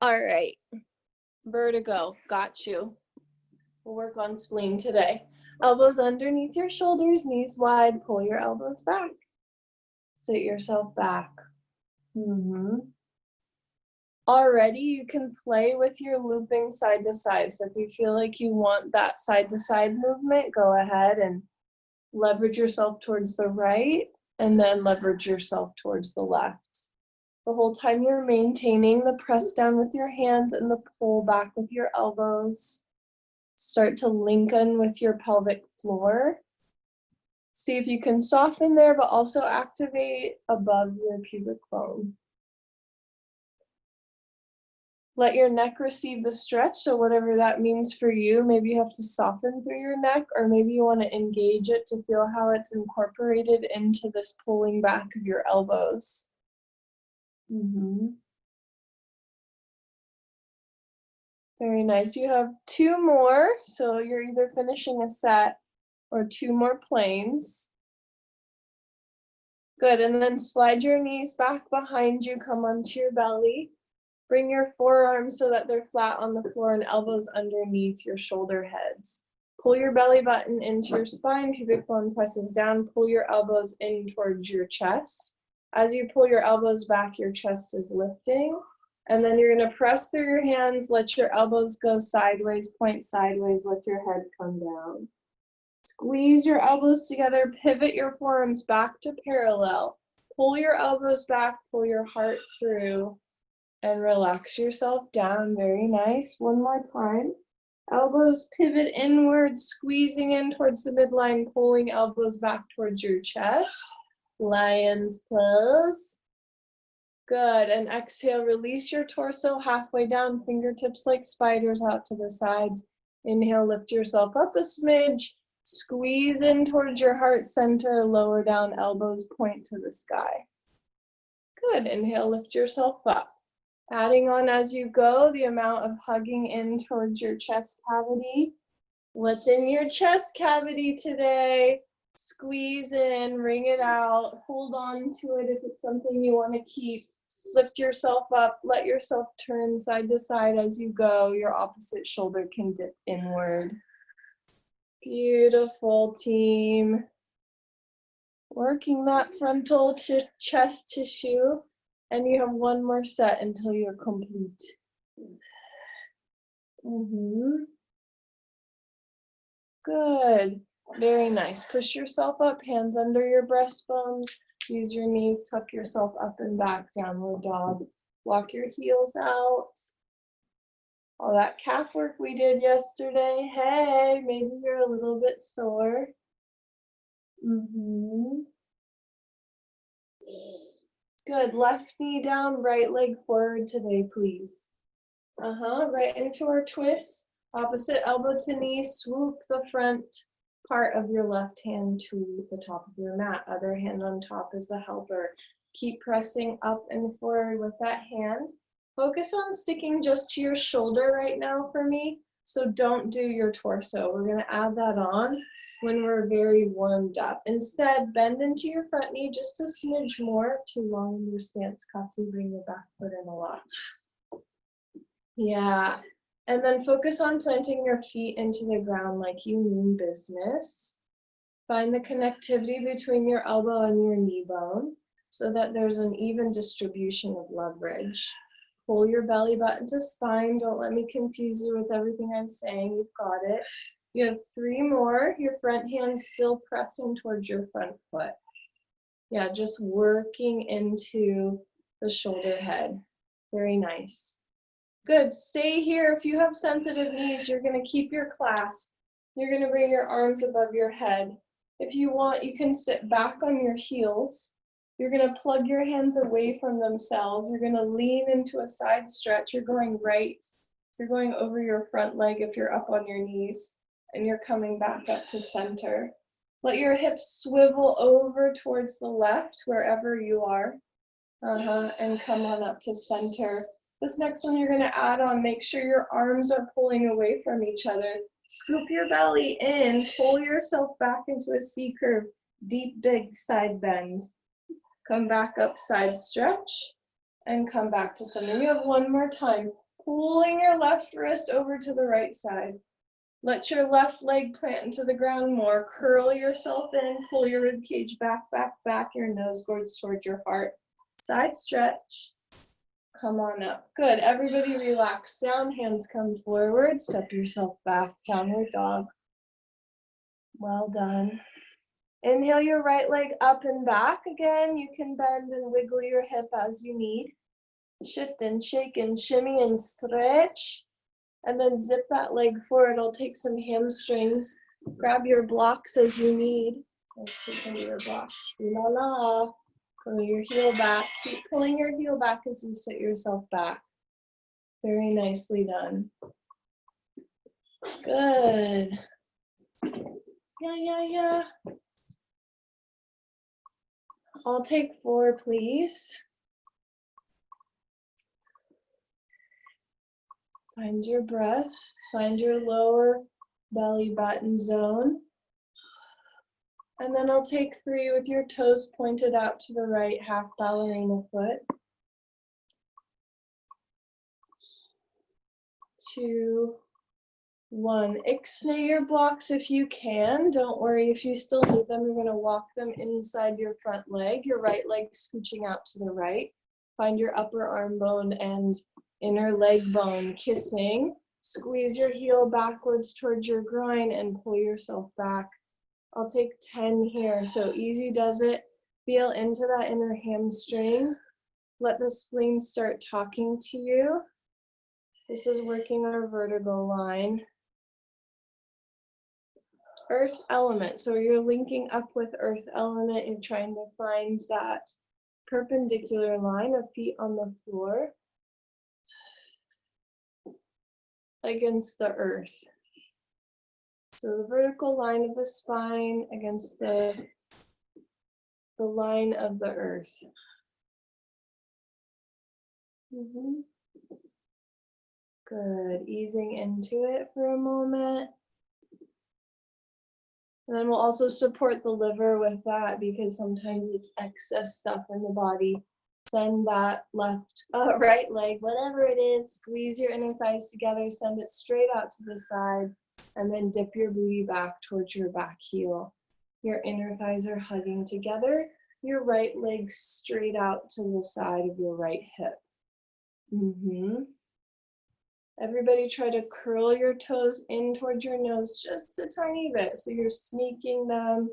All right. Vertigo. Got you. We'll work on spleen today. Elbows underneath your shoulders, knees wide. Pull your elbows back. Sit yourself back. Already, you can play with your looping side to side. So if you feel like you want that side to side movement, go ahead and leverage yourself towards the right and then leverage yourself towards the left. The whole time you're maintaining the press down with your hands and the pull back with your elbows. Start to link in with your pelvic floor. See if you can soften there, but also activate above your pubic bone. Let your neck receive the stretch, so whatever that means for you, maybe you have to soften through your neck, or maybe you want to engage it to feel how it's incorporated into this pulling back of your elbows. Very nice. You have 2 more, so you're either finishing a set or 2 more planes. Good, and then slide your knees back behind you, come onto your belly. Bring your forearms so that they're flat on the floor and elbows underneath your shoulder heads. Pull your belly button into your spine, pubic bone presses down, pull your elbows in towards your chest. As you pull your elbows back, your chest is lifting. And then you're going to press through your hands, let your elbows go sideways, point sideways, let your head come down. Squeeze your elbows together, pivot your forearms back to parallel. Pull your elbows back, pull your heart through. And relax yourself down. Very nice. One more time. Elbows pivot inward, squeezing in towards the midline, pulling elbows back towards your chest. Lion's pose. Good. And exhale, release your torso halfway down, fingertips like spiders out to the sides. Inhale, lift yourself up a smidge. Squeeze in towards your heart center, lower down, elbows point to the sky. Good. Inhale, lift yourself up. Adding on as you go, the amount of hugging in towards your chest cavity. What's in your chest cavity today? Squeeze in, wring it out, hold on to it if it's something you want to keep. Lift yourself up, let yourself turn side to side as you go. Your opposite shoulder can dip inward. Beautiful, team. Working that frontal to chest tissue. And you have 1 more set until you're complete. Good. Very nice. Push yourself up, hands under your breastbones. Use your knees, tuck yourself up and back, downward dog. Walk your heels out. All that calf work we did yesterday. Hey, maybe you're a little bit sore. Good. Left knee down, right leg forward today, please. Right into our twist. Opposite elbow to knee, swoop the front part of your left hand to the top of your mat. Other hand on top is the helper. Keep pressing up and forward with that hand. Focus on sticking just to your shoulder right now for me. So don't do your torso. We're going to add that on when we're very warmed up. Instead, bend into your front knee just a smidge more. Too long in your stance, Kati. Bring your back foot in a lot. Yeah. And then focus on planting your feet into the ground like you mean business. Find the connectivity between your elbow and your knee bone so that there's an even distribution of leverage. Pull your belly button to spine. Don't let me confuse you with everything I'm saying. You've got it. You have 3 more. Your front hand's still pressing towards your front foot. Yeah, just working into the shoulder head. Very nice. Good. Stay here. If you have sensitive knees, you're going to keep your clasp. You're going to bring your arms above your head. If you want, you can sit back on your heels. You're going to plug your hands away from themselves. You're going to lean into a side stretch. You're going right. You're going over your front leg if you're up on your knees. And you're coming back up to center. Let your hips swivel over towards the left, wherever you are. And come on up to center. This next one you're going to add on, make sure your arms are pulling away from each other. Scoop your belly in, pull yourself back into a C curve, deep, big side bend. Come back up, side stretch, and come back to center. You have 1 more time. pulling your left wrist over to the right side. Let your left leg plant into the ground more. Curl yourself in, pull your rib cage back, back, back, your nose goes towards your heart. Side stretch. Come on up. Good. Everybody relax. Down, hands come forward. Step yourself back. Downward dog. Well done. Inhale your right leg up and back. Again, you can bend and wiggle your hip as you need. Shift and shake and shimmy and stretch. And then zip that leg forward. It'll take some hamstrings. Grab your blocks as you need. Let's take into your blocks. La la. Pull your heel back. Keep pulling your heel back as you sit yourself back. Very nicely done. Good. Yeah. I'll take 4, please. Find your breath. Find your lower belly button zone. And then I'll take 3 with your toes pointed out to the right, half ballerina foot. 2, 1. Ixnay your blocks if you can. Don't worry if you still need them. You're going to walk them inside your front leg. Your right leg scooching out to the right. Find your upper arm bone and inner leg bone kissing. Squeeze your heel backwards towards your groin and pull yourself back. I'll take 10 here. So easy does it. Feel into that inner hamstring. Let the spleen start talking to you. This is working our vertical line. Earth element. So you're linking up with earth element. You're trying to find that perpendicular line of feet on the floor against the earth. So the vertical line of the spine against the line of the earth. Good. Easing into it for a moment. And then we'll also support the liver with that because sometimes it's excess stuff in the body. Send that right leg, whatever it is, squeeze your inner thighs together, send it straight out to the side, and then dip your booty back towards your back heel. Your inner thighs are hugging together. Your right leg straight out to the side of your right hip. Everybody try to curl your toes in towards your nose just a tiny bit. So you're sneaking them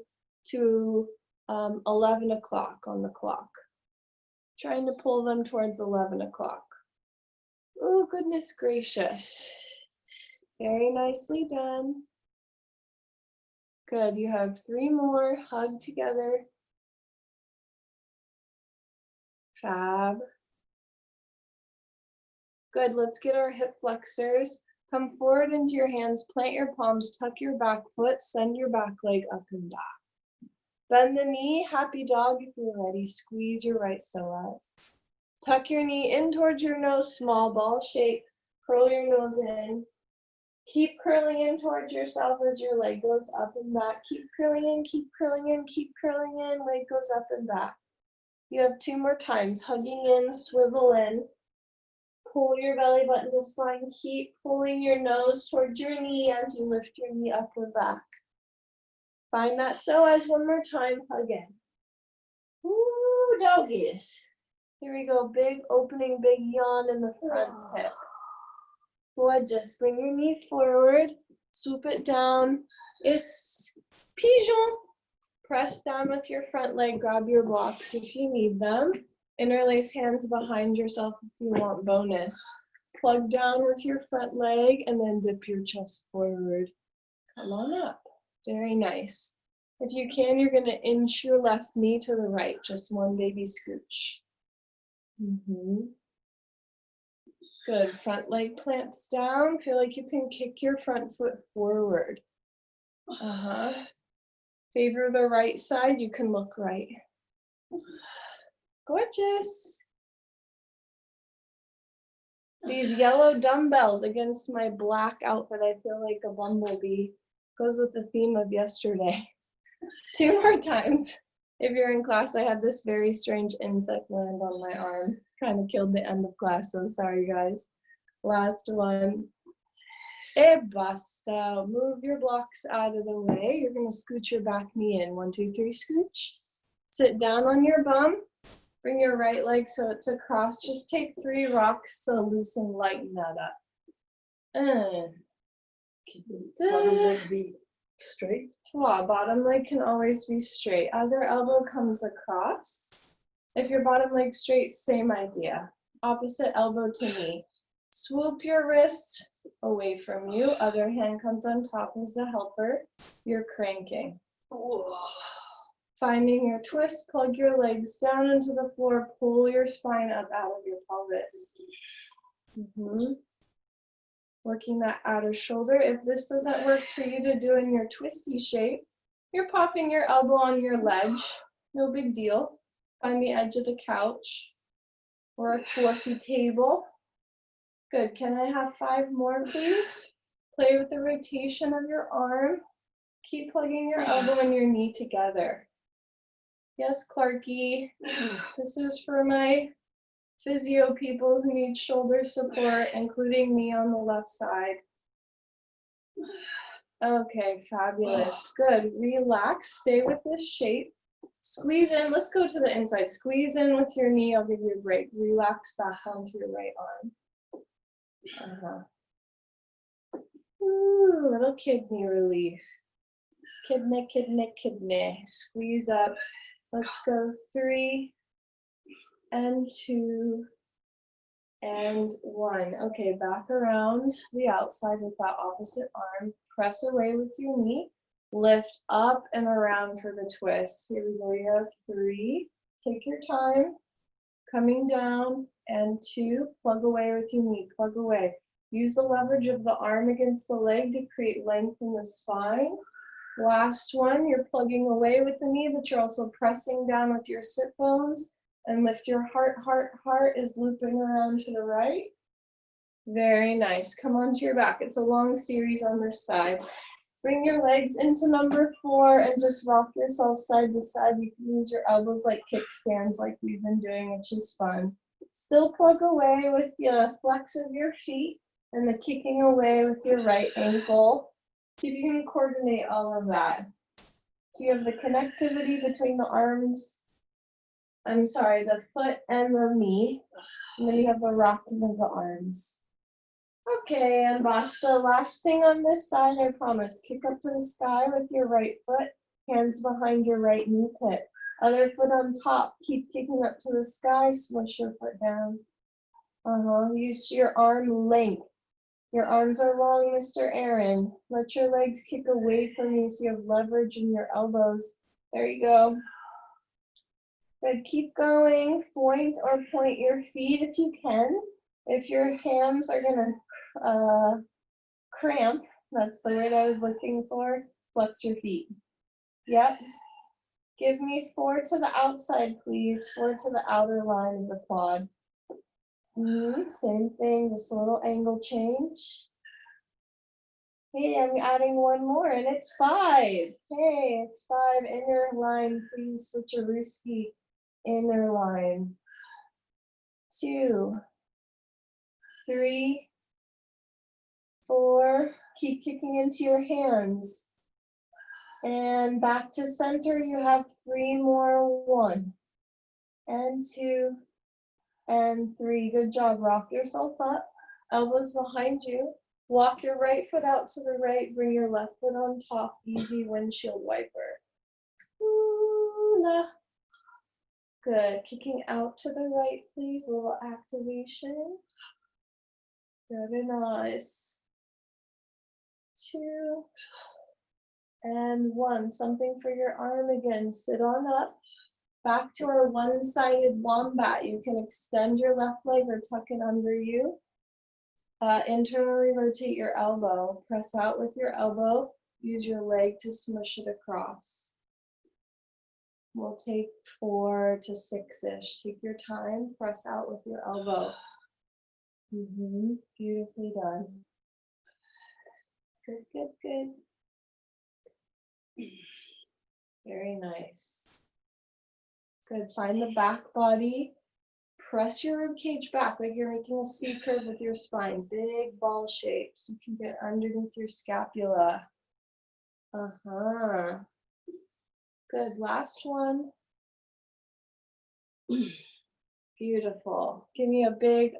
to 11 o'clock on the clock. Trying to pull them towards 11 o'clock. Oh, goodness gracious. Very nicely done. Good, you have 3 more. Hug together. Fab. Good, let's get our hip flexors. Come forward into your hands, plant your palms, tuck your back foot, send your back leg up and back. Bend the knee, happy dog if you're ready. Squeeze your right psoas. Tuck your knee in towards your nose, small ball shape. Curl your nose in. Keep curling in towards yourself as your leg goes up and back. Keep curling in, keep curling in, keep curling in. Leg goes up and back. You have 2 more times. Hugging in, swivel in. Pull your belly button to spine. Keep pulling your nose towards your knee as you lift your knee up or back. Find that psoas one more time. Hug in. Ooh, doggies. Here we go. Big opening, big yawn in the front hip. Gorgeous. Bring your knee forward. Swoop it down. It's Pigeon. Press down with your front leg. Grab your blocks if you need them. Interlace hands behind yourself if you want bonus. Plug down with your front leg and then dip your chest forward. Come on up. Very nice. If you can, you're going to inch your left knee to the right. Just one baby scooch. Good. Front leg plants down. Feel like you can kick your front foot forward. Favor the right side. You can look right. Gorgeous. These yellow dumbbells against my black outfit, I feel like a bumblebee. Goes with the theme of yesterday. 2 more times. If you're in class, I had this very strange insect land on my arm. Kind of killed the end of class, so sorry guys. Last one. E basta. Move your blocks out of the way. You're going to scoot your back knee in. 1, 2, 3, scooch. Sit down on your bum. Bring your right leg so it's across. Just take 3 rocks to loosen, lighten that up. And bottom leg be straight. Bottom leg can always be straight. Other elbow comes across. If your bottom leg's straight, same idea. Opposite elbow to knee. Swoop your wrist away from you. Other hand comes on top as the helper. You're cranking. Finding your twist, plug your legs down into the floor, pull your spine up out of your pelvis. Working that outer shoulder. If this doesn't work for you to do in your twisty shape, you're popping your elbow on your ledge. No big deal. Find the edge of the couch or a fluffy table. Good. Can I have 5 more, please? Play with the rotation of your arm. Keep plugging your elbow and your knee together. Yes, Clarky. This is for my physio people who need shoulder support, including me on the left side. Okay, fabulous. Good. Relax. Stay with this shape. Squeeze in. Let's go to the inside. Squeeze in with your knee. I'll give you a break. Relax back onto your right arm. Ooh, little kidney relief. Kidney, kidney, kidney. Squeeze up. Let's go 3 and 2 and 1. Okay, back around the outside with that opposite arm. Press away with your knee. Lift up and around for the twist. Here we go. You have 3. Take your time. Coming down. And 2. Plug away with your knee. Plug away. Use the leverage of the arm against the leg to create length in the spine. Last one, you're plugging away with the knee, but you're also pressing down with your sit bones. And lift your heart, heart, heart is looping around to the right. Very nice. Come onto your back. It's a long series on this side. Bring your legs into number 4 and just rock yourself side to side. You can use your elbows like kickstands like we've been doing, which is fun. Still plug away with the flex of your feet and the kicking away with your right ankle. See if you can coordinate all of that. So you have the connectivity between the arms, the foot and the knee. And then you have the rocking of the arms. Okay, and basta. Last thing on this side, I promise. Kick up to the sky with your right foot, hands behind your right knee pit. Other foot on top. Keep kicking up to the sky, smush your foot down. Use your arm length. Your arms are long, Mr. Aaron. Let your legs kick away from you so you have leverage in your elbows. There you go. Good, keep going. Point your feet if you can. If your hams are gonna cramp, that's the word I was looking for, flex your feet. Yep. Give me 4 to the outside, please. 4 to the outer line of the quad. Same thing, just a little angle change. Hey, I'm adding 1 more, and it's 5. Hey, it's 5. Inner line, please. Switcherooski. Inner line. 2, 3, 4. Keep kicking into your hands. And back to center, you have 3 more. 1 and 2 and 3. Good job. Rock yourself up. Elbows behind you. Walk your right foot out to the right. Bring your left foot on top. Easy windshield wiper. Ooh, good. Kicking out to the right, please. A little activation. Very nice. 2 and 1. Something for your arm again. Sit on up. Back to our one-sided wombat. You can extend your left leg or tuck it under you. Internally rotate your elbow. Press out with your elbow. Use your leg to smush it across. We'll take 4 to 6-ish. Take your time. Press out with your elbow. Beautifully done. Good, good, good. Very nice. Good. Find the back body. press your rib cage back like you're making a C curve with your spine. Big ball shape so you can get underneath your scapula. Uh-huh. Good. Last one. Beautiful. Give me a big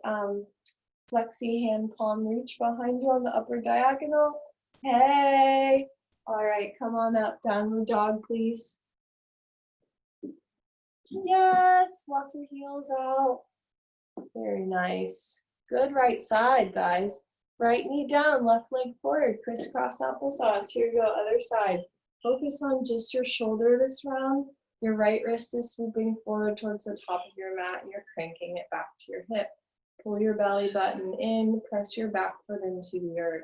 flexi hand palm reach behind you on the upper diagonal. Hey. All right, come on up. Downward dog, please. Yes, walk your heels out. Very nice. Good right side, guys. Right knee down, left leg forward, crisscross applesauce. Here we go, other side. Focus on just your shoulder this round. Your right wrist is swooping forward towards the top of your mat and you're cranking it back to your hip. Pull your belly button in, press your back foot into the earth.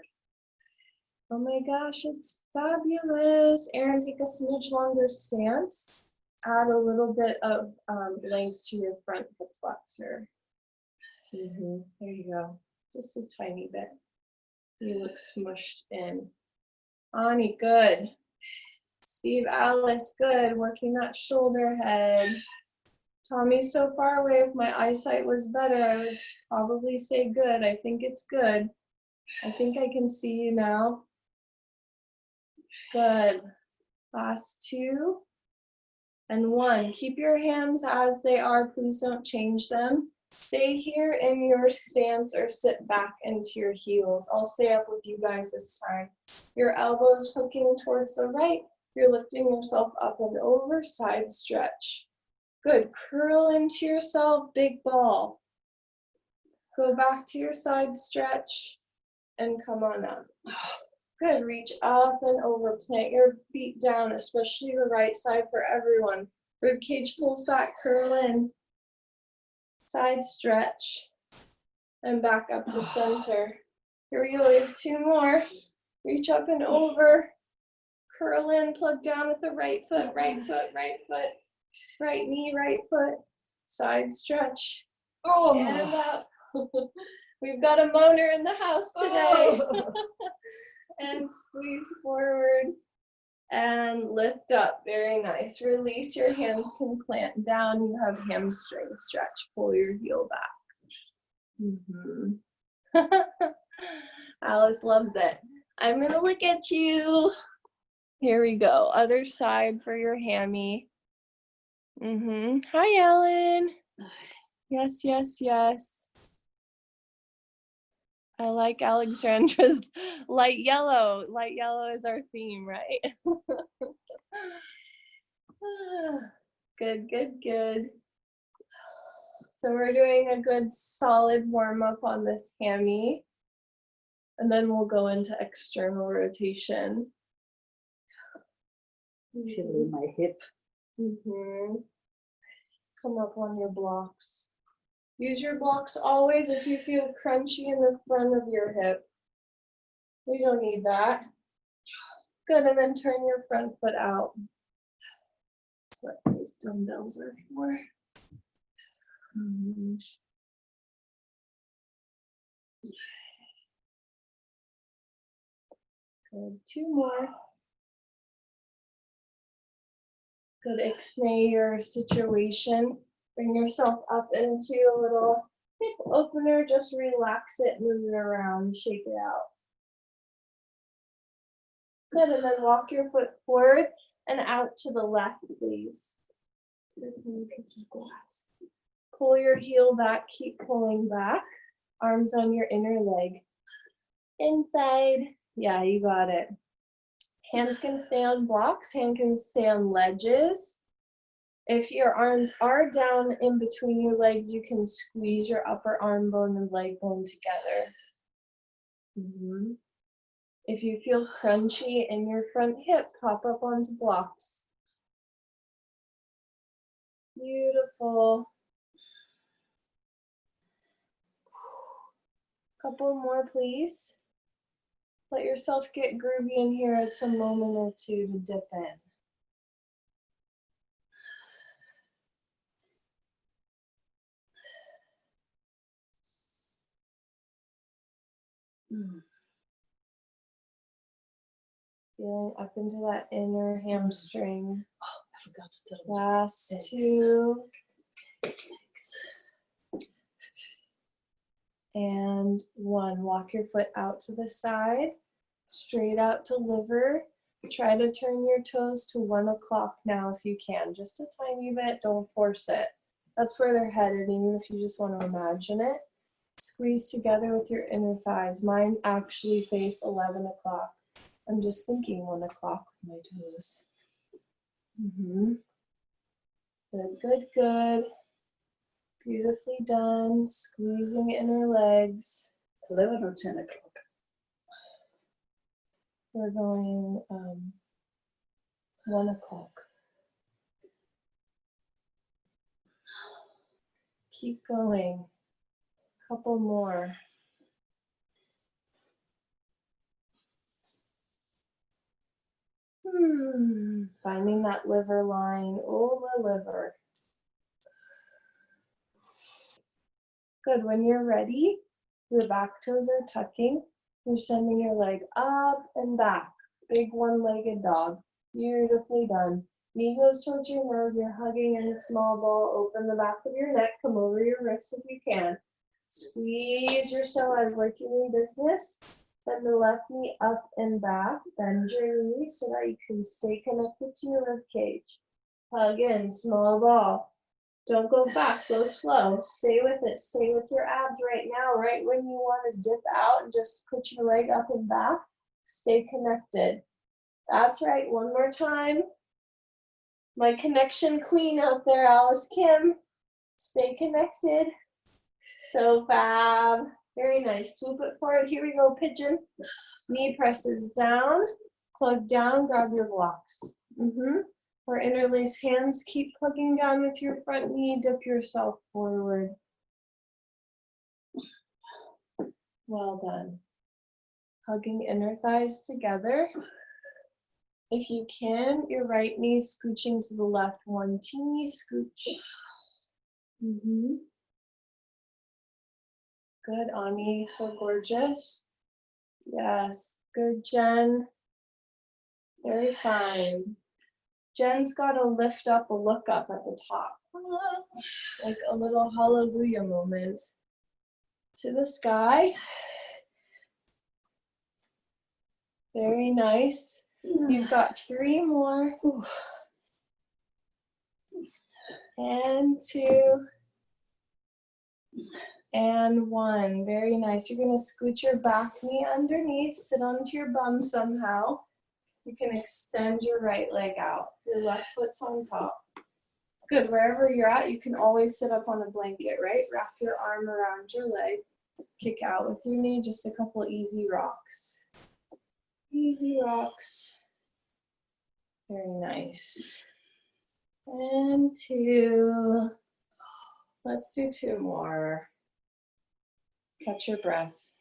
Oh my gosh, it's fabulous. Aaron, take a smidge longer stance. Add a little bit of length to your front hip flexor. There you go. Just a tiny bit. You look smushed in. Ani, good. Steve, Alice, good. Working that shoulder head. Tommy's so far away. If my eyesight was better, I would probably say good. I think it's good. I think I can see you now. Good. Last 2 and 1. Keep your hands as they are. Please don't change them. Stay here in your stance or sit back into your heels. I'll stay up with you guys this time. Your elbows hooking towards the right. You're lifting yourself up and over, side stretch. Good. Curl into yourself, big ball. Go back to your side stretch and come on up. Good. Reach up and over. Plant your feet down, especially the right side for everyone. Rib cage pulls back, curl in. Side stretch. And back up to center. Here we go. We have 2 more. Reach up and over. Curl in, plug down with the right foot, right foot, right foot. Right knee, right foot. Side stretch. And up. We've got a moaner in the house today. And squeeze forward and lift up. Very nice. Release, your hands can plant down. You have hamstring stretch. Pull your heel back. Alice loves it. I'm gonna look at you. Here we go. Other side for your hammy. Hi, Ellen. Yes, yes, yes. I like Alexandra's light yellow. Light yellow is our theme, right? Good, good, good. So we're doing a good solid warm up on this hammy. And then we'll go into external rotation. Feeling my hip. Come up on your blocks. Use your blocks always if you feel crunchy in the front of your hip. We don't need that. Good, and then turn your front foot out. That's what these dumbbells are for. Good, 2 more. Good, ixnay your situation. Bring yourself up into a little hip opener. Just relax it, move it around, shake it out. Good, and then walk your foot forward and out to the left, please. Pull your heel back, keep pulling back. Arms on your inner leg. Inside. Yeah, you got it. Hands can stay on blocks, hand can stay on ledges. If your arms are down in between your legs, you can squeeze your upper arm bone and leg bone together. If you feel crunchy in your front hip, pop up onto blocks. Beautiful. Couple more, please. Let yourself get groovy in here. It's a moment or 2 to dip in. Feeling up into that inner hamstring. Oh, I forgot to tell you. Last 2. and 1. Walk your foot out to the side, straight out to liver. Try to turn your toes to 1 o'clock now if you can. Just a tiny bit, don't force it. That's where they're headed, even if you just want to imagine it. Squeeze together with your inner thighs. Mine actually face 11 o'clock. I'm just thinking 1 o'clock with my toes. Good, good, good. Beautifully done. Squeezing inner legs. 11 or 10 o'clock. We're going 1 o'clock. Keep going. Couple more. Finding that liver line. Oh, the liver. Good. When you're ready, your back toes are tucking. You're sending your leg up and back. Big one-legged dog. Beautifully done. Knee goes towards your nose. You're hugging in a small ball. Open the back of your neck. Come over your wrists if you can. Squeeze your psoas like you mean business. Send the left knee up and back. Bend your knees so that you can stay connected to your rib cage. Hug in, small ball. Don't go fast, go slow. Stay with it. Stay with your abs right now. Right when you want to dip out and just put your leg up and back, stay connected. That's right. One more time. My connection queen out there, Alice Kim. Stay connected. So fab. Very nice. Swoop it forward. Here we go, pigeon. Knee presses down. Plug down. Grab your blocks. Or interlace hands. Keep plugging down with your front knee. Dip yourself forward. Well done. Hugging inner thighs together. If you can, your right knee scooching to the left. One teeny scooch. Good, Ani. So gorgeous. Yes. Good, Jen. Very fine. Jen's got to lift up a look up at the top. Like a little hallelujah moment. To the sky. Very nice. You've got 3 more. And 2. And 1. Very nice. You're going to scoot your back knee underneath. Sit onto your bum somehow. You can extend your right leg out. Your left foot's on top. Good. Wherever you're at, you can always sit up on a blanket, right? Wrap your arm around your leg. Kick out with your knee. Just a couple easy rocks. Easy rocks. Very nice. And 2. Let's do 2 more. Catch your breath.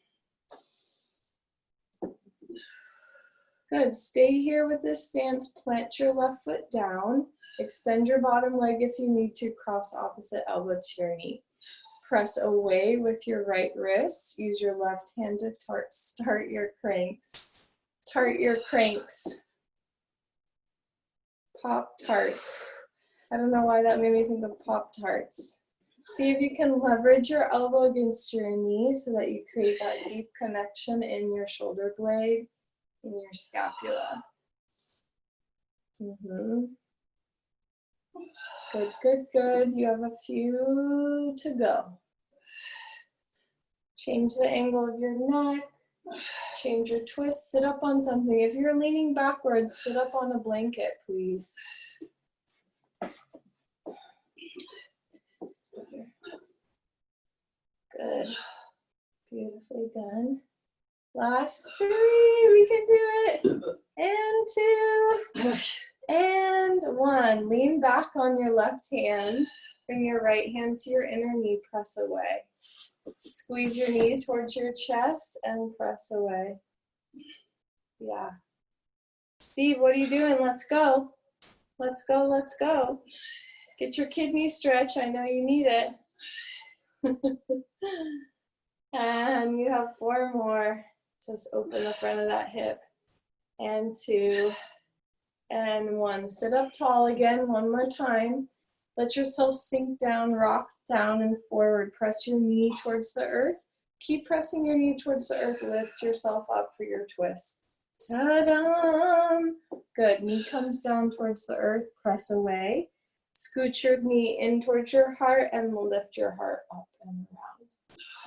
Good. Stay here with this stance. Plant your left foot down. Extend your bottom leg if you need to. Cross opposite elbow to your knee. Press away with your right wrist. Use your left hand to start your cranks. Start your cranks. Pop-Tarts. I don't know why that made me think of Pop-Tarts. See if you can leverage your elbow against your knee so that you create that deep connection in your shoulder blade, in your scapula. Good, good, good. You have a few to go. Change the angle of your neck. Change your twist. Sit up on something. If you're leaning backwards, sit up on a blanket, please. Good. Beautifully done. Last 3. We can do it. And 2. And 1. Lean back on your left hand. Bring your right hand to your inner knee. Press away. Squeeze your knee towards your chest and press away. Yeah. Steve, what are you doing? Let's go. Let's go, let's go. Get your kidney stretch. I know you need it. And you have 4 more. Just open the front of that hip. And 2. And 1. Sit up tall again. One more time. Let yourself sink down, rock down and forward. Press your knee towards the earth. Keep pressing your knee towards the earth. Lift yourself up for your twist. Ta-da! Good. Knee comes down towards the earth. Press away. Scoot your knee in towards your heart and lift your heart up and around.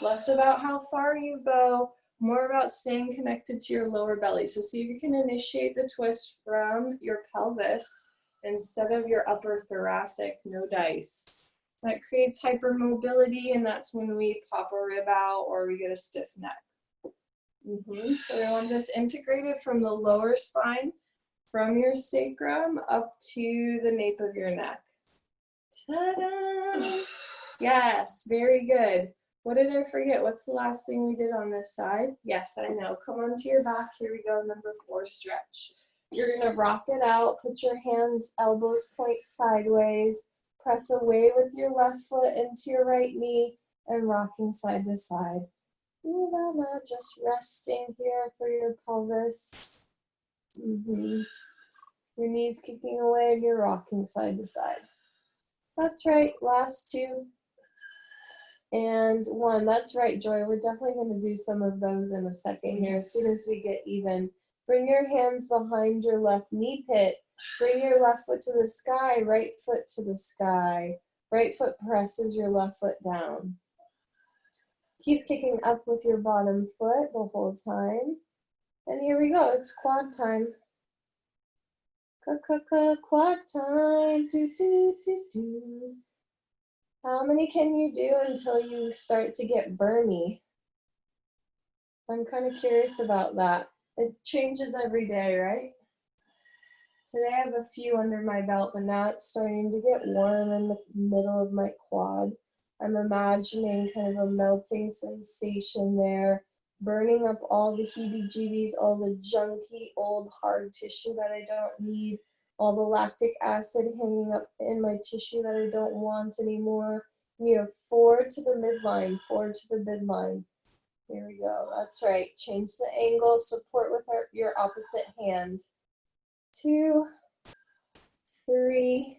Less about how far you go, more about staying connected to your lower belly. So see if you can initiate the twist from your pelvis instead of your upper thoracic. No dice. That creates hypermobility, and that's when we pop a rib out or we get a stiff neck. So we want this integrated from the lower spine, from your sacrum up to the nape of your neck. Ta-da! Yes, very good. What did I forget? What's the last thing we did on this side? Yes, I know. Come onto your back. Here we go, number 4, stretch. You're gonna rock it out. Put your hands, elbows point sideways. Press away with your left foot into your right knee and rocking side to side. Ooh la la, just resting here for your pelvis. Your knees kicking away and you're rocking side to side. That's right, last 2. And 1, that's right, Joy. We're definitely going to do some of those in a second here as soon as we get even. Bring your hands behind your left knee pit. Bring your left foot to the sky, right foot to the sky. Right foot presses your left foot down. Keep kicking up with your bottom foot the whole time. And here we go, it's quad time. Quad time, do do do do. How many can you do until you start to get burny? I'm kind of curious about that. It changes every day, right? Today I have a few under my belt, but now it's starting to get warm in the middle of my quad. I'm imagining kind of a melting sensation there, burning up all the heebie-jeebies, all the junky, old, hard tissue that I don't need, all the lactic acid hanging up in my tissue that I don't want anymore. You have 4 to the midline, 4 to the midline. Here we go, that's right. Change the angle, support with your opposite hand. 2, 3,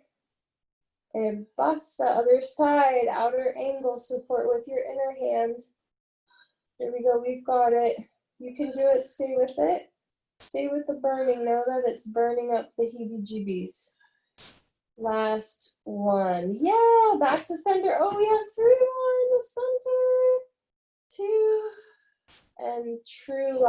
and basta, other side, outer angle, support with your inner hand. Here we go, we've got it. You can do it, stay with it. Stay with the burning, know that it's burning up the heebie-jeebies. Last 1, yeah, back to center. Oh, we have 3 more in the center. 2, and true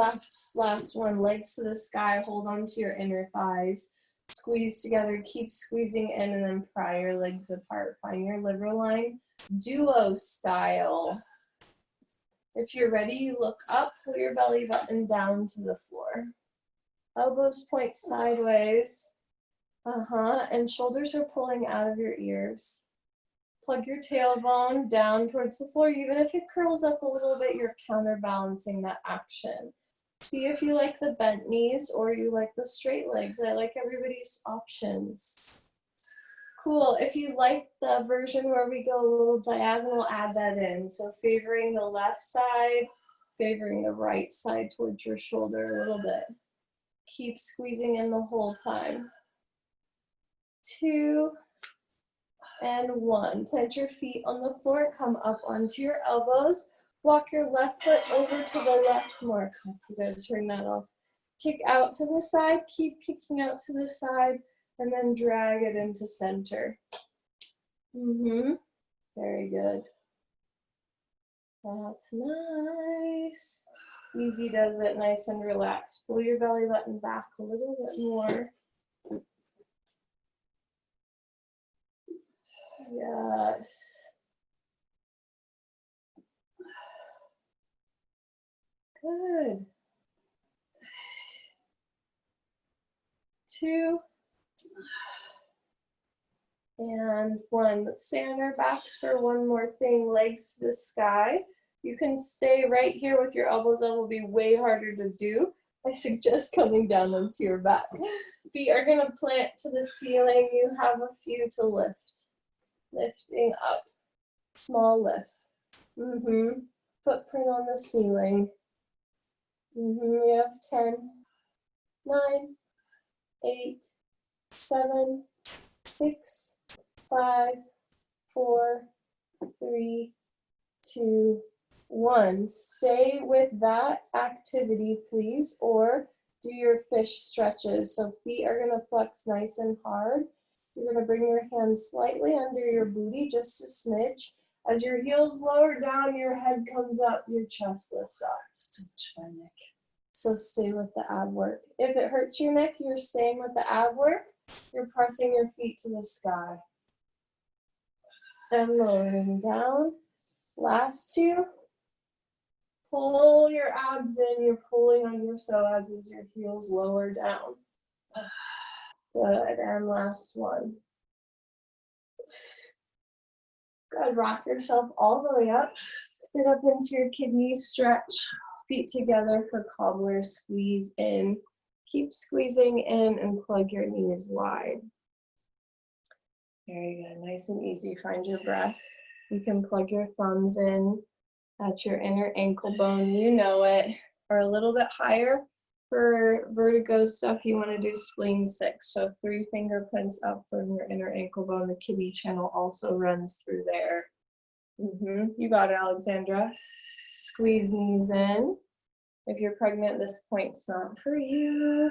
last 1, legs to the sky, hold on to your inner thighs. Squeeze together, keep squeezing in, and then pry your legs apart. Find your liver line, duo style. If you're ready, you look up, pull your belly button down to the floor. Elbows point sideways. And shoulders are pulling out of your ears. Plug your tailbone down towards the floor. Even if it curls up a little bit, you're counterbalancing that action. See if you like the bent knees or you like the straight legs. I like everybody's options. Cool. If you like the version where we go a little diagonal, add that in. So favoring the left side, favoring the right side towards your shoulder a little bit. Keep squeezing in the whole time. 2, and 1. Plant your feet on the floor, come up onto your elbows. Walk your left foot over to the left more. You guys turn that off. Kick out to the side, keep kicking out to the side, and then drag it into center. Very good. That's nice. Easy does it, nice and relaxed. Pull your belly button back a little bit more. Yes. Good. 2, and 1. Let's stay on our backs for one more thing. Legs to the sky. You can stay right here with your elbows up. Will be way harder to do. I suggest coming down onto your back. Feet are going to plant to the ceiling. You have a few to lift. Lifting up. Small lifts. Footprint on the ceiling. You have 10, 9, 8, 7, 6, 5, 4, 3, 2, 1. Stay with that activity, please, or do your fish stretches. So feet are going to flex nice and hard. You're going to bring your hands slightly under your booty, just a smidge. As your heels lower down, your head comes up, your chest lifts up. Touch my neck. So stay with the ab work. If it hurts your neck, you're staying with the ab work. You're pressing your feet to the sky. And lowering down. Last 2. Pull your abs in. You're pulling on your psoas as your heels lower down. Good. And last 1. Good. Rock yourself all the way up. Sit up into your kidneys. Stretch. Feet together for cobbler. Squeeze in. Keep squeezing in and plug your knees wide. Very good. Nice and easy. Find your breath. You can plug your thumbs in at your inner ankle bone. You know it. Or a little bit higher. For vertigo stuff, you want to do spleen 6. So 3 fingerprints up from your inner ankle bone. The kidney channel also runs through there. You got it, Alexandra. Squeeze knees in. If you're pregnant, this point's not for you.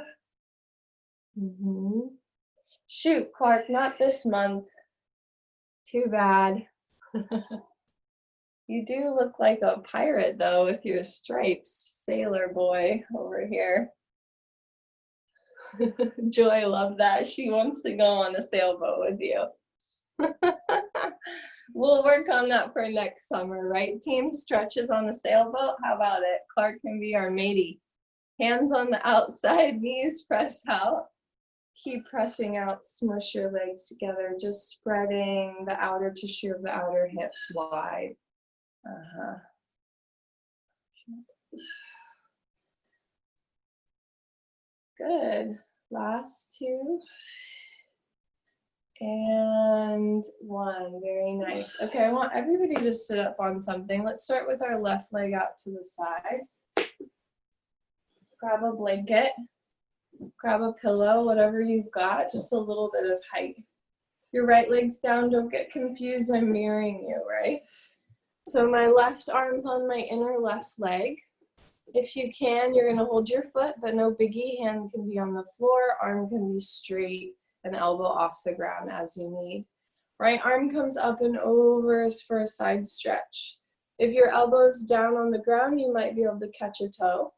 Shoot, Clark, not this month. Too bad. You do look like a pirate, though, with your stripes. Sailor boy over here. Joy, love that. She wants to go on a sailboat with you. We'll work on that for next summer, right, team? Stretches on the sailboat? How about it? Clark can be our matey. Hands on the outside, knees press out. Keep pressing out, smush your legs together, just spreading the outer tissue of the outer hips wide. Good. Last 2. And 1. Very nice. Okay, I want everybody to sit up on something. Let's start with our left leg out to the side. Grab a blanket. Grab a pillow, whatever you've got, just a little bit of height. Your right leg's down, don't get confused, I'm mirroring you, right? So my left arm's on my inner left leg. If you can, you're gonna hold your foot, but no biggie. Hand can be on the floor, arm can be straight, and elbow off the ground as you need. Right arm comes up and over for a side stretch. If your elbow's down on the ground, you might be able to catch a toe.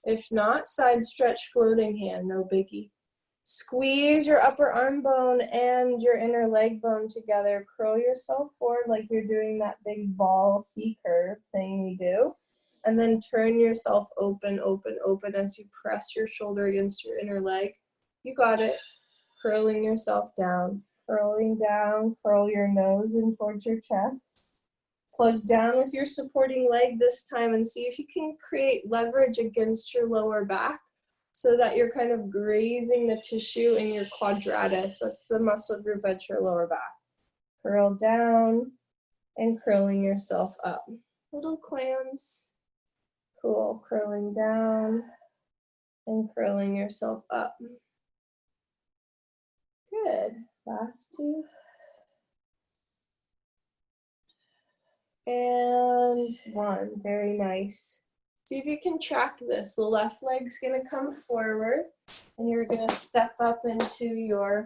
If not, side stretch, floating hand, no biggie. Squeeze your upper arm bone and your inner leg bone together. Curl yourself forward like you're doing that big ball C-curve thing you do. And then turn yourself open, open, open as you press your shoulder against your inner leg. You got it. Curling yourself down. Curling down, curl your nose in towards your chest. Plug down with your supporting leg this time and see if you can create leverage against your lower back so that you're kind of grazing the tissue in your quadratus. That's the muscle group at your lower back. Curl down and curling yourself up. Little clams. Cool. Curling down and curling yourself up. Good. Last 2. And 1. Very nice. See if you can track this. The left leg's going to come forward and you're going to step up into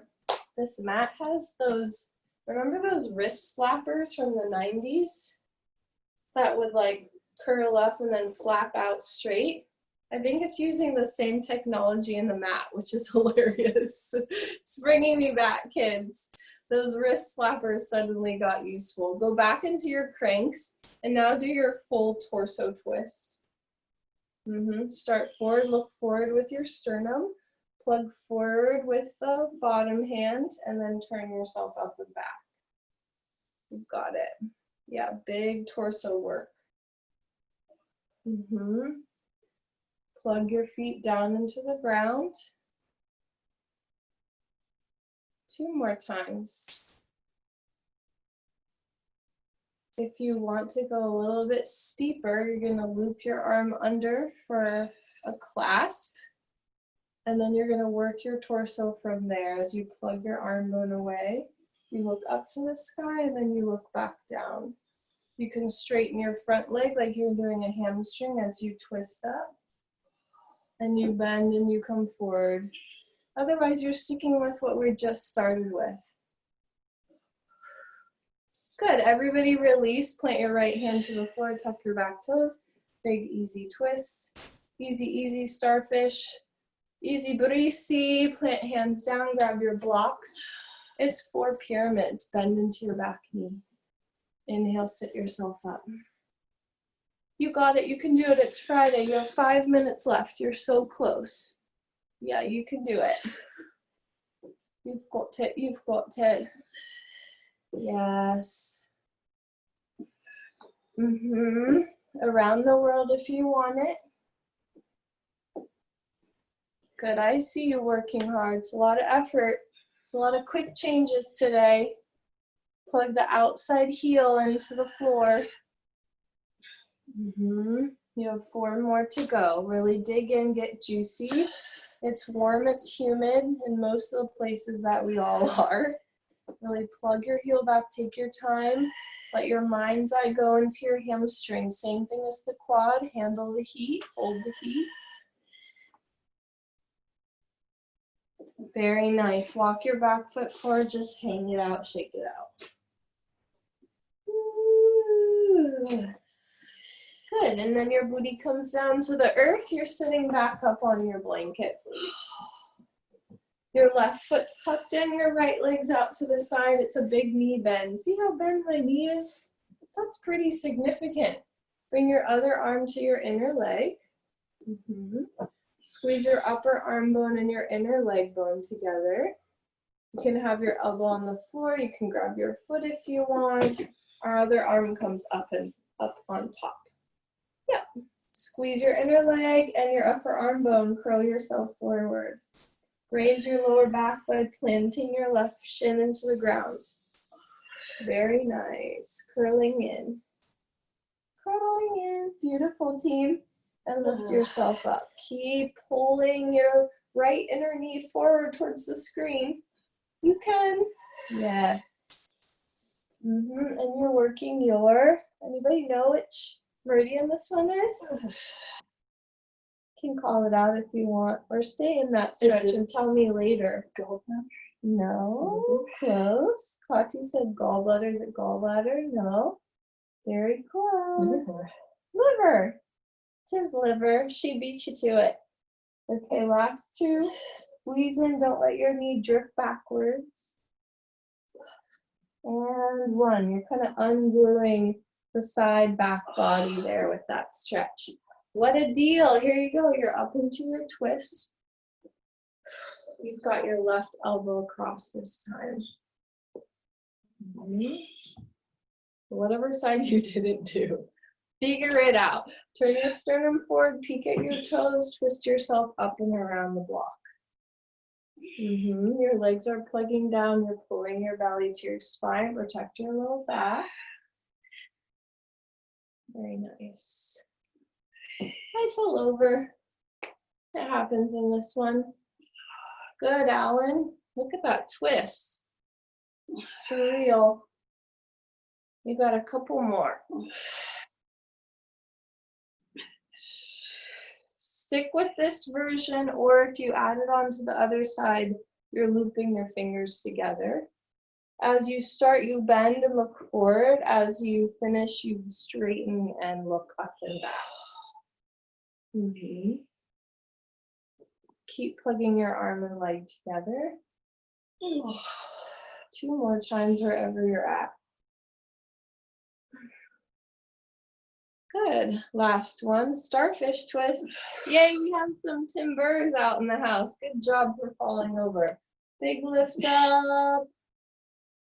this mat has those, remember those wrist slappers from the 90s that would like curl up and then flap out straight? I think it's using the same technology in the mat, which is hilarious. It's bringing me back, kids. Those wrist slappers suddenly got useful. Go back into your cranks and now do your full torso twist. Start forward, look forward with your sternum, plug forward with the bottom hand, and then turn yourself up and back. You've got it. Yeah, big torso work. Plug your feet down into the ground. 2 more times. If you want to go a little bit steeper, you're going to loop your arm under for a clasp, and then you're going to work your torso from there. As you plug your arm bone away, you look up to the sky, and then you look back down. You can straighten your front leg like you're doing a hamstring as you twist up. And you bend and you come forward. Otherwise, you're sticking with what we just started with. Good, everybody release. Plant your right hand to the floor, tuck your back toes. Big, easy twist. Easy, easy starfish. Easy breezy. Plant hands down, grab your blocks. It's 4 pyramids. Bend into your back knee. Inhale, sit yourself up. You got it, you can do it. It's Friday. You have 5 minutes left. You're so close. Yeah, you can do it. You've got it, you've got it. Yes. Around the world if you want it. Good, I see you working hard. It's a lot of effort. It's a lot of quick changes today. Plug the outside heel into the floor. You have 4 more to go. Really dig in, get juicy. It's warm, it's humid in most of the places that we all are. Really plug your heel back, take your time. Let your mind's eye go into your hamstring. Same thing as the quad. Handle the heat, hold the heat. Very nice. Walk your back foot forward, just hang it out, shake it out. Ooh. Good, and then your booty comes down to the earth. You're sitting back up on your blanket, please. Your left foot's tucked in, your right leg's out to the side. It's a big knee bend. See how bent my knee is? That's pretty significant. Bring your other arm to your inner leg. Squeeze your upper arm bone and your inner leg bone together. You can have your elbow on the floor. You can grab your foot if you want. Our other arm comes up and up on top. Yep. Squeeze your inner leg and your upper arm bone. Curl yourself forward. Raise your lower back by planting your left shin into the ground. Very nice. Curling in. Curling in. Beautiful, team. And lift yourself up. Keep pulling your right inner knee forward towards the screen. You can. Yes. And you're working your, anybody know which meridian this one is? You can call it out if you want, or stay in that stretch and tell me later. Gallbladder? No, close. Kati said gallbladder. Is it gallbladder? No. Very close. Liver. Tis liver. She beat you to it. Okay, last 2. Squeeze in. Don't let your knee drift backwards. And 1. You're kind of ungluing the side back body there with that stretch. What a deal. Here you go. You're up into your twist. You've got your left elbow across this time. Whatever side you didn't do. Figure it out. Turn your sternum forward, peek at your toes, twist yourself up and around the block. Your legs are plugging down. You're pulling your belly to your spine. Protect your low back. Very nice. I fell over. It happens in this one. Good, Alan. Look at that twist. It's for real. You got a couple more. Stick with this version, or if you add it on to the other side, you're looping your fingers together. As you start, you bend and look forward. As you finish, you straighten and look up and back. Keep plugging your arm and leg together. 2 more times wherever you're at. Good. Last one. Starfish twist. Yay, we have some timbers out in the house. Good job for falling over. Big lift up.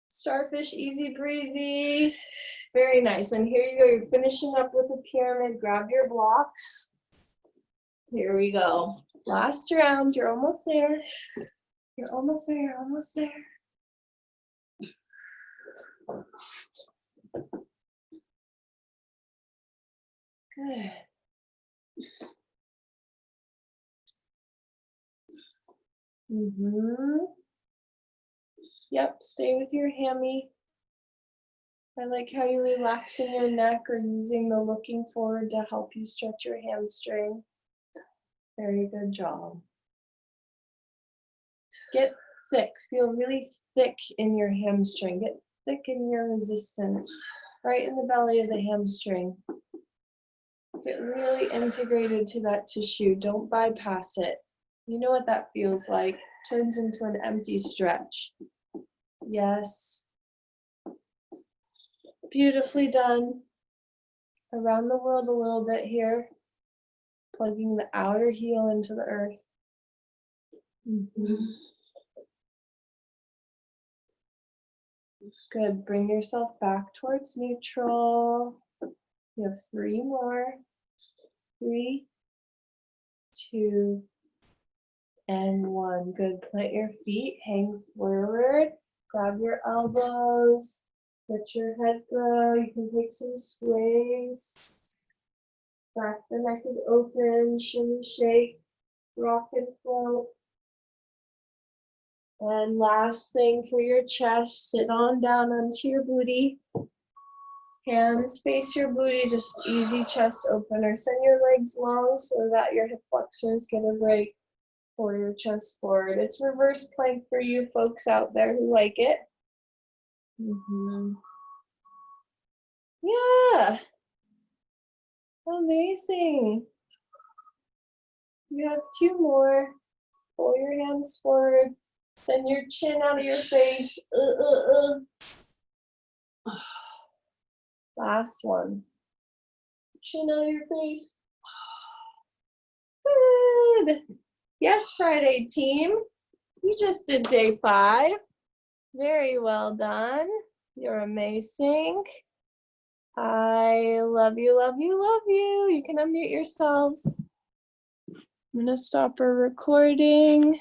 Starfish, easy breezy. Very nice. And here you go. You're finishing up with a pyramid. Grab your blocks. Here we go. Last round. You're almost there. You're almost there. You're almost there. Good. Yep, stay with your hammy. I like how you're relaxing your neck or using the looking forward to help you stretch your hamstring. Very good job. Get thick. Feel really thick in your hamstring. Get thick in your resistance, right in the belly of the hamstring. Get really integrated to that tissue. Don't bypass it. You know what that feels like. Turns into an empty stretch. Yes. Beautifully done. Around the world a little bit here. Plugging the outer heel into the earth. Good. Bring yourself back towards neutral. You have 3 more. 3, 2, and 1. Good. Plant your feet, hang forward, grab your elbows, let your head grow. You can take some sways. Back the neck is open, shimmy, shake, rock and float. And last thing for your chest, sit on down onto your booty. Hands face your booty, just easy chest opener. Send your legs long so that your hip flexors get a break. Pull your chest forward. It's reverse plank for you folks out there who like it. Yeah. Amazing. You have 2 more. Pull your hands forward. Send your chin out of your face. Last one. Chin out of your face. Good. Yes, Friday team. You just did day 5. Very well done. You're amazing. I love you, love you, love you. You can unmute yourselves. I'm going to stop our recording.